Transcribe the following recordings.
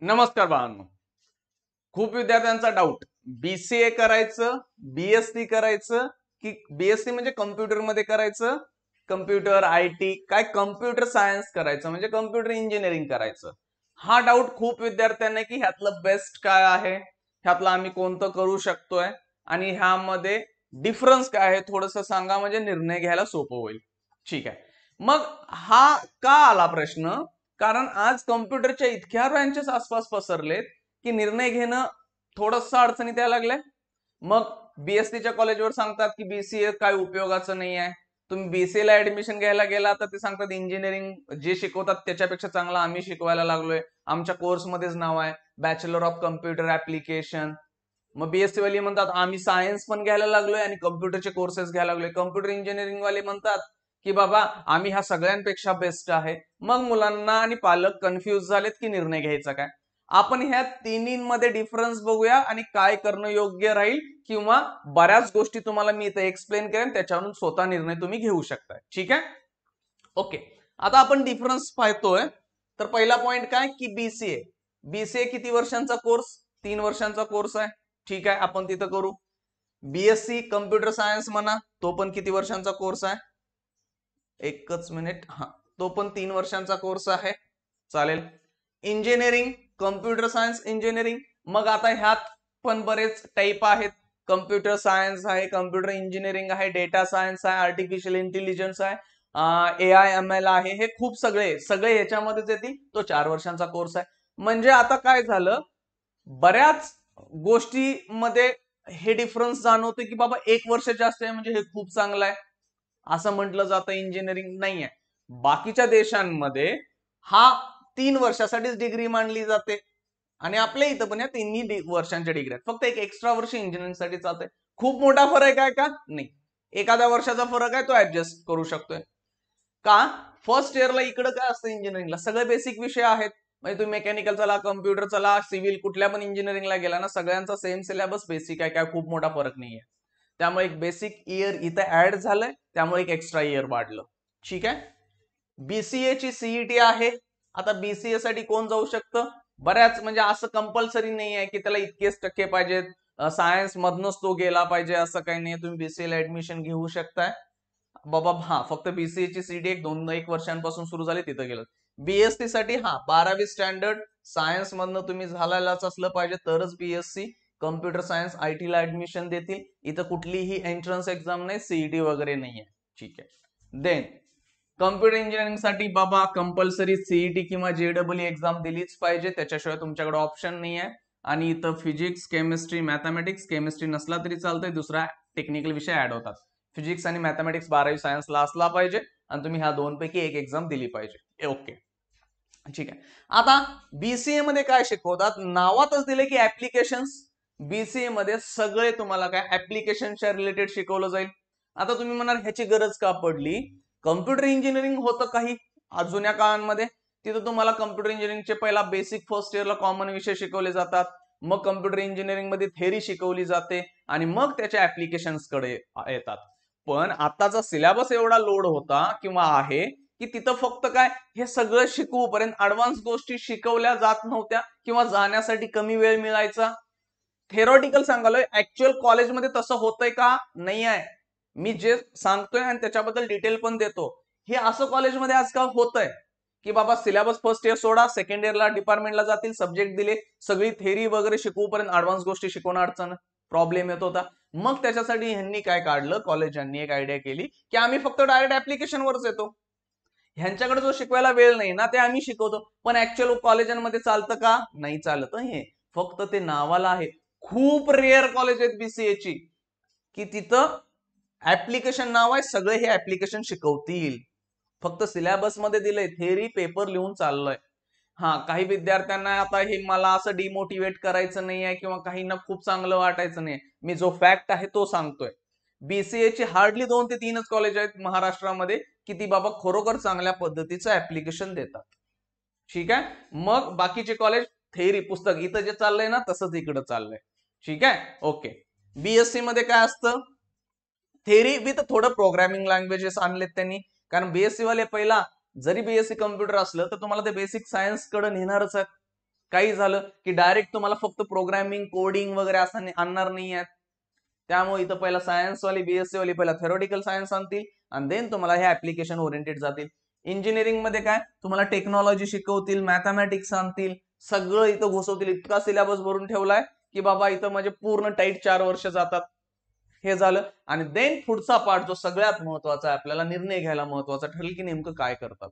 नमस्कार बाळांनो. खूप विद्यार्थ्यांचा डाऊट, बीसीए करायचं, बीएससी करायचं की बीएससी म्हणजे कम्प्युटर मध्ये करायचं, कम्प्युटर आयटी काय कम्प्युटर सायन्स करायचं म्हणजे कम्प्युटर इंजिनिअरिंग करायचं. हा डाऊट खूप विद्यार्थ्यांना की ह्यातलं बेस्ट काय आहे, ह्यातलं आम्ही कोणतं करू शकतोय आणि ह्यामध्ये डिफरन्स काय आहे थोडंसं सांगा म्हणजे निर्णय घ्यायला सोपं होईल. ठीक आहे, मग हा का आला प्रश्न? कारण आज कम्प्युटरच्या इतक्या ब्रँचेस आसपास पसरलेत की निर्णय घेणं थोडंसं अडचणीत यायला लागलंय. मग बीएससीच्या कॉलेजवर सांगतात की बीसीए काय उपयोगाचं नाही आहे. तुम्ही बीसीए ला ऍडमिशन घ्यायला गेला तर ते सांगतात इंजिनिअरिंग जे शिकवतात त्याच्यापेक्षा चांगलं आम्ही शिकवायला लागलोय, आमच्या कोर्समध्येच नाव आहे बॅचलर ऑफ कम्प्युटर ऍप्लिकेशन. मग बीएससी वाले म्हणतात आम्ही सायन्स पण घ्यायला लागलोय आणि कम्प्युटरचे कोर्सेस घ्यायला लागलोय. कम्प्युटर इंजिनिअरिंग वाले म्हणतात की बाबा आम्ही ह्या सगळ्यांपेक्षा बेस्ट आहे. मग मुलांना आणि पालक कन्फ्युज झालेत की निर्णय घ्यायचा काय. आपण ह्या तिन्हींमध्ये डिफरन्स बघूया आणि काय करणं योग्य राहील किंवा बऱ्याच गोष्टी तुम्हाला मी इथे एक्सप्लेन करेन, त्याच्यावरून स्वतः निर्णय तुम्ही घेऊ शकताय. ठीक आहे, ओके. आता आपण डिफरन्स पाहतोय तर पहिला पॉइंट काय की बीसीए. बीसीए किती वर्षांचा कोर्स? 3 वर्षांचा कोर्स आहे. ठीक आहे, आपण तिथं करू. बीएससी कम्प्युटर सायन्स म्हणा, तो पण किती वर्षांचा कोर्स आहे? एकच मिनिट, हा, तो पण 3 वर्षांचा कोर्स आहे. चालेल. इंजिनिअरिंग कम्प्युटर सायन्स इंजिनिअरिंग, मग आता ह्यात पण बरेच टाईप आहेत. कम्प्युटर सायन्स आहे, कम्प्युटर इंजिनिअरिंग आहे, डेटा सायन्स आहे, आर्टिफिशियल इंटेलिजन्स आहे, AI/ML आहे. हे खूप सगळे सगळे ह्याच्यामध्येच येतील. तो 4 वर्षांचा कोर्स आहे. म्हणजे आता काय झालं, बऱ्याच गोष्टीमध्ये हे डिफरन्स जाणवतो की बाबा 1 वर्ष जास्त आहे म्हणजे हे खूप चांगलं आहे असं म्हटलं जातं. इंजिनिअरिंग नाहीये. बाकीच्या देशांमध्ये हा 3 वर्षासाठीच डिग्री मानली जाते आणि आपल्या इथं पण या तिन्ही वर्षांच्या डिग्री आहेत. फक्त एक एक्स्ट्रा वर्ष इंजिनिअरिंग साठी चालतंय. खूप मोठा फरक आहे का? नाही. एखाद्या वर्षाचा फरक आहे, तो ऍडजस्ट करू शकतोय का. फर्स्ट इयरला इकडे काय असतं, इंजिनिअरिंगला सगळे बेसिक विषय आहेत. म्हणजे तुम्ही मेकॅनिकल चला, कम्प्युटर चला, सिव्हिल कुठल्या पण इंजिनिअरिंगला गेला ना, सगळ्यांचा सेम सिलेबस बेसिक आहे. काय खूप मोठा फरक नाहीये. त्यामुळे एक बेसिक इयर इथं ऍड झालंय, त्यामुळे एक एक्स्ट्रा इयर वाढलं. ठीक आहे. बीसीए ची सीईटी आहे. आता बीसीए साठी कोण जाऊ शकतं? बऱ्याच, म्हणजे असं कंपल्सरी नाही आहे की त्याला इतकेच टक्के पाहिजेत, सायन्स मधनच तो गेला पाहिजे असं काही नाही. तुम्ही बीसीए ला ऍडमिशन घेऊ शकताय बाबा. हा, फक्त बीसीए ची सीडी एक वर्षांपासून सुरू झाली, तिथं गेलं. बीएससी साठी हा 12वी स्टँडर्ड सायन्स मधनं तुम्ही झालेलाच असलं पाहिजे तरच बीएससी कम्प्युटर सायन्स आयटी ला ऍडमिशन देतील. इथं कुठलीही एंट्रन्स एक्झाम नाही, सीईटी वगैरे नाहीये. ठीक आहे. देन कम्प्युटर इंजिनिअरिंग साठी बाबा कंपल्सरी सीईटी किंवा जेडब्ल्यू एक्झाम दिलीच पाहिजे, त्याच्याशिवाय तुमच्याकडे ऑप्शन नाही आहे. आणि इथं फिजिक्स, केमिस्ट्री, मॅथमॅटिक्स, केमिस्ट्री नसला तरी चालतंय, दुसरा टेक्निकल विषय ऍड होतात. फिजिक्स आणि मॅथमॅटिक्स 12वी सायन्सला असला पाहिजे आणि तुम्ही ह्या दोनपैकी एक एक्झाम दिली पाहिजे. ओके, ठीक आहे. आता बीसीए मध्ये काय शिकवतात? नावातच दिले की ऍप्लिकेशन. बीसीए मध्ये सगळे तुम्हाला काय ऍप्लिकेशनच्या रिलेटेड शिकवलं जाईल. आता तुम्ही म्हणाल ह्याची गरज का पडली? कम्प्युटर इंजिनिअरिंग होतं काही जुन्या काळांमध्ये, तिथं तुम्हाला कम्प्युटर इंजिनिअरिंगचे पहिला बेसिक फर्स्ट इयरला कॉमन विषय शिकवले जातात. मग कम्प्युटर इंजिनिअरिंग मध्ये थेअरी शिकवली जाते आणि मग त्याच्या ऍप्लिकेशन्स कडे येतात. पण आताचा सिलेबस एवढा लोड होता किंवा आहे की तिथं फक्त काय, हे सगळं शिकवूपर्यंत ऍडव्हान्स गोष्टी शिकवल्या जात नव्हत्या किंवा जाण्यासाठी कमी वेळ मिळायचा. थेरॉटिकल सांगालोय, ऍक्च्युअल कॉलेजमध्ये तसं होतंय का? नाही आहे. मी जे सांगतोय आणि त्याच्याबद्दल डिटेल पण देतो, हे असं कॉलेजमध्ये आजकाल होतंय की बाबा सिलेबस फर्स्ट इयर सोडा, सेकंड इयरला डिपार्टमेंटला जातील, सब्जेक्ट दिले, सगळी थेरी वगैरे शिकवूपर्यंत ऍडव्हान्स गोष्टी शिकवणं अडचण, प्रॉब्लेम येत होता. मग त्याच्यासाठी ह्यांनी काय काढलं, कॉलेजांनी एक आयडिया केली की आम्ही फक्त डायरेक्ट ऍप्लिकेशनवरच येतो. ह्यांच्याकडे जो शिकवायला वेळ नाही ना, ते आम्ही शिकवतो. पण ऍक्च्युअल कॉलेजांमध्ये चालतं का? नाही चालत. हे फक्त ते नावाला आहे. खूप रेअर कॉलेज आहेत बीसीए ची की तिथं ऍप्लिकेशन नाव आहे, सगळे हे ऍप्लिकेशन शिकवतील. फक्त सिलेबस मध्ये दिलंय, थेअरी पेपर लिहून चाललंय. हा, काही विद्यार्थ्यांना आता हे मला असं डिमोटिवेट करायचं नाही आहे किंवा काहींना खूप चांगलं वाटायचं नाही, मी जो फॅक्ट आहे तो सांगतोय. बीसीए ची हार्डली 2 ते 3च कॉलेज आहेत महाराष्ट्रामध्ये की ती बाबा खरोखर चांगल्या पद्धतीचं ऍप्लिकेशन देतात. ठीक आहे. मग बाकीचे कॉलेज थेअरी पुस्तक, इथं जे चाललंय ना तसंच इकडं चाललंय. ठीक आहे, ओके. बीएससी मध्ये काय असतं? थेअरी विथ थोडं प्रोग्रामिंग लँग्वेजेस आणलेत त्यांनी. कारण बीएससी वाले पहिला जरी बीएससी कम्प्युटर असलं तर तुम्हाला ते बेसिक सायन्स कडे नेणारच आहेत. काही झालं की डायरेक्ट तुम्हाला फक्त प्रोग्रामिंग कोडिंग वगैरे असं आणणार नाही आहेत. त्यामुळे इथं पहिला सायन्स वाली बीएससी वाली पहिला थेरोटिकल सायन्स आणतील आणि देन तुम्हाला हे ऍप्लिकेशन ओरिएंटेड जातील. इंजिनिअरिंग मध्ये काय तुम्हाला टेक्नॉलॉजी शिकवतील, मॅथमॅटिक्स आणतील, सगळं इथं घुसवतील. इतका सिलेबस भरून ठेवलाय की बाबा इथं म्हणजे पूर्ण टाईट 4 वर्ष जातात. हे झालं आणि देन पुढचा पार्ट जो सगळ्यात महत्वाचा आहे, आपल्याला निर्णय घ्यायला महत्वाचा ठरेल की नेमकं काय करतात.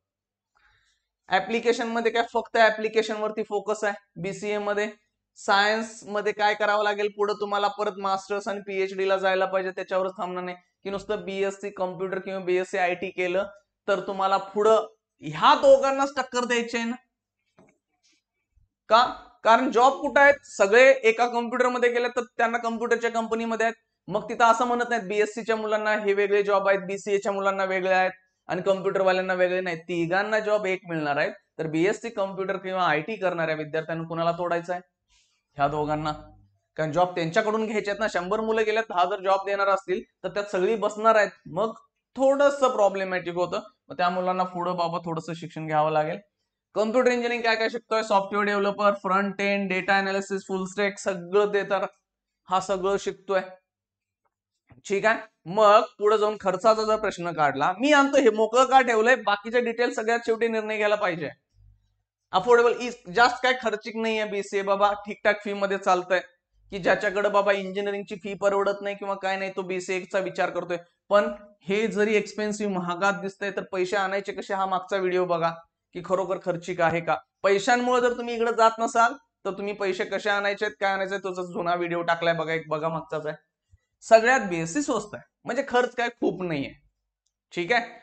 ऍप्लिकेशन मध्ये काय फक्त ऍप्लिकेशन वरती फोकस आहे बीसीए मध्ये. सायन्स मध्ये काय करावं लागेल पुढे तुम्हाला परत मास्टर्स आणि पीएचडी ला जायला पाहिजे, त्याच्यावरच थांबणार नाही की नुसतं बीएससी कम्प्युटर किंवा बीएससी आयटी केलं तर तुम्हाला पुढं ह्या दोघांनाच टक्कर द्यायची आहे ना. का? कारण जॉब कुठं आहेत, सगळे एका कम्प्युटरमध्ये गेले तर त्यांना कम्प्युटरच्या कंपनीमध्ये आहेत. मग तिथं असं म्हणत नाहीत बीएससीच्या मुलांना हे वेगळे जॉब आहेत, बीसीएच्या मुलांना वेगळे आहेत आणि कम्प्युटरवाल्यांना वेगळे नाहीत. तिघांना जॉब एक मिळणार आहेत. तर बीएससी कम्प्युटर किंवा आयटी करणाऱ्या विद्यार्थ्यांना कुणाला तोडायचं आहे? ह्या दोघांना. कारण जॉब त्यांच्याकडून घ्यायचे आहेत ना. 100 मुलं गेल्यात, 10 जर जॉब देणार असतील तर त्यात सगळी बसणार आहेत. मग थोडस प्रॉब्लेमॅटिक होतं. मग त्या मुलांना पुढं बाबा थोडंसं शिक्षण घ्यावं लागेल. कम्प्युटर इंजिनिअरिंग काय काय शिकतोय? Software developer, front end, data analysis, फुल स्टॅक सगळं देतात. हा सगळं शिकतोय. ठीक आहे. मग पुढे जाऊन खर्चाचा जर प्रश्न काढला, मी आणतो हे मोकळं का ठेवलंय, बाकीच्या डिटेल सगळ्यात शेवटी निर्णय घ्यायला पाहिजे. अफोर्डेबल जास्त काय खर्चिक नाहीये बीसीए बाबा, ठीकठाक फी मध्ये चालतंय. की ज्याच्याकडे बाबा इंजिनिअरिंगची फी परवडत नाही किंवा काय नाही तो बीसीएचा विचार करतोय. पण हे जरी एक्सपेन्सिव्ह महागात दिसतंय तर पैसे आणायचे कसे, हा मागचा व्हिडिओ बघा की खरोखर खर्चिक आहे का. पैशांमुळे जर तुम्ही इकडे जात नसाल तर तुम्ही पैसे कसे आणायचे काय आणायचे तो जुना व्हिडिओ टाकलाय बघा, एक बघा मागचाच आहे. सगळ्यात बेसिक स्वस्त आहे, म्हणजे खर्च काय खूप नाहीये. ठीक आहे.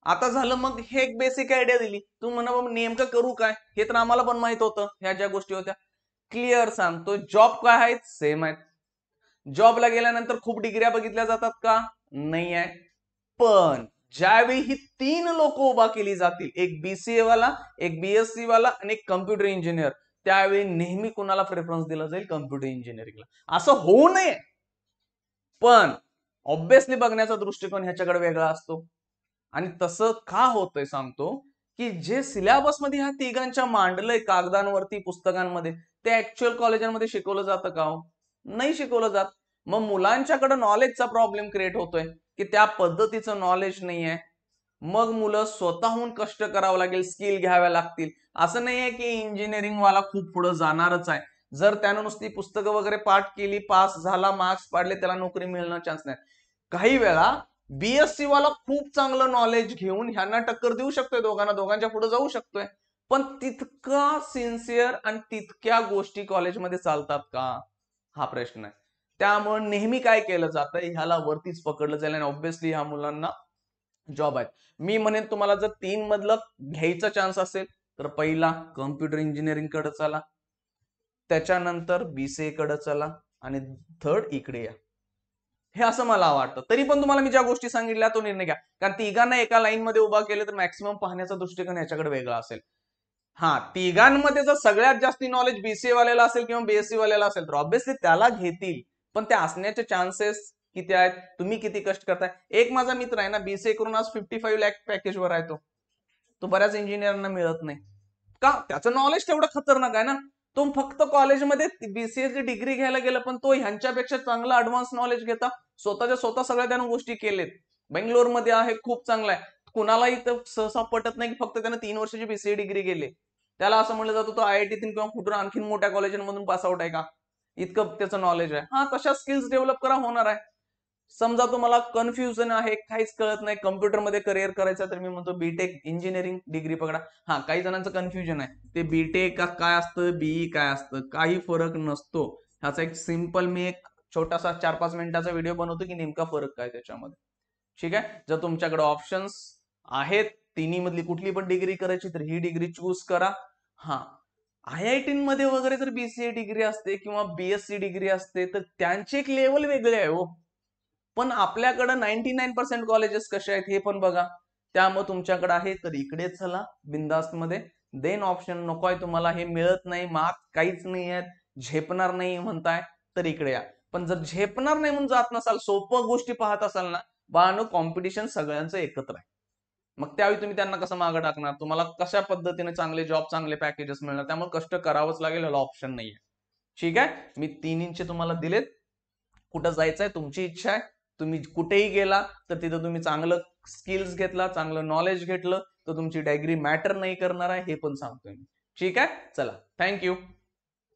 आता झालं, मग हे एक बेसिक आयडिया दिली. तू म्हणा नेमकं करू काय, हे तर आम्हाला पण माहित होतं, ह्या ज्या गोष्टी होत्या. क्लिअर सांगतो, जॉब काय आहेत, सेम आहेत. जॉबला गेल्यानंतर खूप डिग्र्या बघितल्या जातात का, नाही आहे. पण ज्यावेळी ही 3 लोक उभा केली जातील, एक बीसीए वाला, एक बीएससी वाला आणि एक कम्प्युटर इंजिनियर, त्यावेळी नेहमी कुणाला प्रेफरन्स दिला जाईल, कम्प्युटर इंजिनिअरिंगला. असं होऊ नये, पण ऑब्विसली बघण्याचा दृष्टिकोन ह्याच्याकडे वेगळा असतो. आणि तसं का होतंय सांगतो, की जे सिलेबस मध्ये ह्या तिघांच्या मांडलंय कागदांवरती पुस्तकांमध्ये, ते ऍक्च्युअल कॉलेजांमध्ये शिकवलं जातं का हो? नाही शिकवलं जात. मग मुलांच्याकडे नॉलेजचा प्रॉब्लेम क्रिएट होतोय की त्या पद्धतीचं नॉलेज नाहीये. मग मुलं स्वतःहून कष्ट करावं लागेल, स्किल घ्याव्या लागतील. असं नाहीये की इंजिनिअरिंग वाला खूप पुढे जाणारच आहे. जर त्यानं नुसती पुस्तकं वगैरे पाठ केली, पास झाला, मार्क्स पाडले, त्याला नोकरी मिळणं चान्स नाही. काही वेळा बीएससी वाला खूप चांगलं नॉलेज घेऊन ह्यांना टक्कर देऊ शकतोय, दोघांच्या पुढे जाऊ शकतोय. पण तितका सिन्सिअर आणि तितक्या गोष्टी कॉलेजमध्ये चालतात का, हा प्रश्न आहे. त्यामुळे नेहमी काय केलं जातं, ह्याला वरतीच पकडलं जाईल आणि ऑब्व्हियसली ह्या मुलांना जॉब आहेत. मी म्हणेन तुम्हाला जर 3 मधलं घ्यायचा चान्स असेल तर पहिला कम्प्युटर इंजिनिअरिंग कडे चला, त्याच्यानंतर बीसीए कडे चला आणि थर्ड इकडे या. हे असं मला वाटतं. तरी पण तुम्हाला मी ज्या गोष्टी सांगितल्या तो निर्णय घ्या. कारण तिघांना एका लाईन मध्ये उभा केलं तर मॅक्सिमम पाहण्याचा दृष्टिकोन याच्याकडे वेगळा असेल. हा, तिघांमध्ये जर सगळ्यात जास्त नॉलेज बीसीए वाल्याला असेल किंवा बीएससी वाल्याला असेल तर ऑब्व्हियसली त्याला घेतील. पण ते असण्याचे चान्सेस किती आहेत, तुम्ही किती कष्ट करताय. एक माझा मित्र आहे ना, बीसीए करून आज 55 लाख पॅकेज वर आहे. तो बऱ्याच इंजिनियरांना मिळत नाही का, त्याचं नॉलेज तेवढं खतरनाक आहे ना. तो फक्त कॉलेजमध्ये बीसीएची डिग्री घ्यायला गेला, पण तो ह्यांच्यापेक्षा चांगलं ऍडव्हान्स नॉलेज घेता स्वतःच्या स्वतः सगळ्या त्यानं गोष्टी केलेत. बेंगलोरमध्ये आहे, खूप चांगला आहे. कुणालाही तर सहसा पटत नाही की फक्त त्यानं 3 वर्षाची बीसीए डिग्री गेली. त्याला असं म्हणलं जातं तो आयआयटीतून किंवा कुठून आणखीन मोठ्या कॉलेजांमधून पासआउट आहे का, इतकं त्याचं नॉलेज आहे. हा, तशा स्किल्स डेव्हलप करा, होणार आहे. समजा तुम्हाला कन्फ्युजन आहे, काहीच कळत नाही, कम्प्युटरमध्ये करिअर करायचं, तर मी म्हणतो बीटेक इंजिनिअरिंग डिग्री पकडा. हा, काही जणांचं कन्फ्युजन आहे, ते बीटेक काय असतं, बीई काय असतं, काही फरक नसतो. ह्याचा एक सिंपल मी एक छोटासा 4-5 मिनिटाचा व्हिडिओ बनवतो की नेमका फरक काय त्याच्यामध्ये. ठीक आहे. जर तुमच्याकडे ऑप्शन्स आहेत तिन्ही मधली कुठली पण डिग्री करायची तर ही डिग्री चूज करा. हा, आयआयटी मध्ये वगैरे जर बीसीए डिग्री असते किंवा बीएससी डिग्री असते तर त्यांची एक लेवल वेगळी आहे हो. पण आपल्याकडे 99% कॉलेजेस कसे आहेत हे पण बघा. त्यामुळे तुमच्याकडे आहे तर इकडे चला बिंदास्त मध्ये. देन ऑप्शन नकोय तुम्हाला, हे मिळत नाही, मार्क्स काहीच नाही आहेत, झेपणार नाही म्हणताय तर इकडे या. पण जर झेपणार नाही म्हणून जात नसाल, सोपं गोष्टी पाहत असाल ना बाळांनो, कॉम्पिटिशन सगळ्यांचं एकत्र आहे. मग त्यावेळी तुम्ही त्यांना कसं मागं टाकणार? तुम्हाला कशा पद्धतीने चांगले जॉब, चांगले पॅकेजेस मिळणार? त्यामुळे कष्ट करावंच लागेल, ह्याला ऑप्शन नाहीये. ठीक आहे, मी 3 तुम्हाला दिलेत. कुठं जायचंय तुमची इच्छा आहे, तुम्ही कुठेही गेला तर तिथं तुम्ही चांगलं स्किल्स घेतला, चांगलं नॉलेज घेतलं तर तुमची डिग्री मॅटर नाही करणार आहे, हे पण सांगतोय मी. ठीक आहे, चला, थँक्यू.